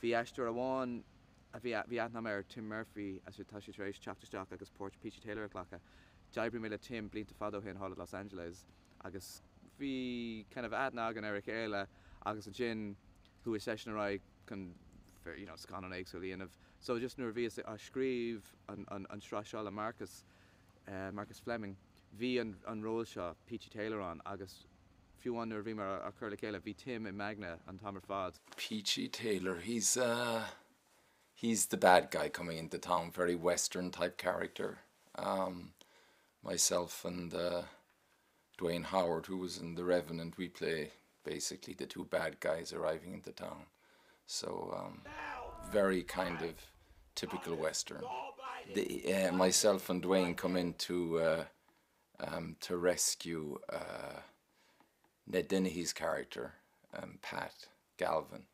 Bhí Aisteoirí amháin a bhí aithne Tim Murphy as tá sé éis teachtasteach agus Port Peachy Taylor clacha. D'oibriú mé le Tim blianta fado hin Holland Los Angeles agus bhí kind of aithne agan Eric Éile agus an sin who is session right can scan an éagsúil íanamh. So just nuair bhí a scríb an sráseála Marcus Fleming bhí an ról seo Peachy Taylor an agus fiúháin nuair bhí mar a chur le chéile bhí Tim in Magna an Tamar fad. Peachy Taylor, he's the bad guy coming into town, very Western type character. Myself and Duane Howard, who was in The Revenant, we play basically the two bad guys arriving into town. So very kind of typical Western. Myself and Duane come in to rescue Ned Dennehy's character, Pat Galvin,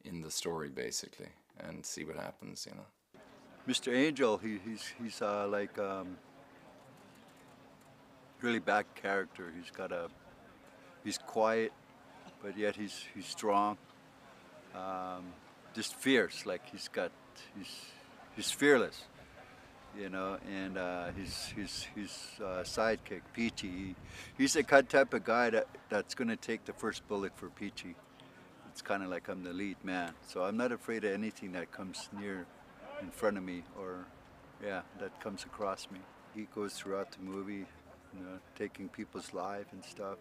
in the story basically, and see what happens, you know. Mr. Angel, he's like really bad character. He's quiet, but yet he's strong. Just fierce, like he's fearless, you know. And his sidekick Peachy, he's the type of guy that's gonna take the first bullet for Peachy. It's kind of like I'm the lead man, so I'm not afraid of anything that comes near in front of me or that comes across me. He goes throughout the movie, taking people's lives and stuff.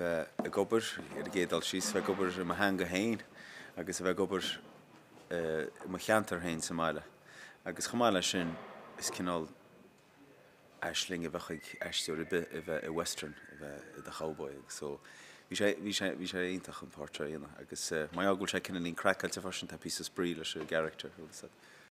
A gobar gédal síos bheith gobar ma hanga hain agus bheith gobar ma cheantar hain sa mála agus chamála sin is cinál aisling a bheith Aisteoirí bheith western bheith the cowboy, so bhí sé aontach an páirte agus mai agúil sé cinna líon crackáilte farsin tá pí sprí leis a character.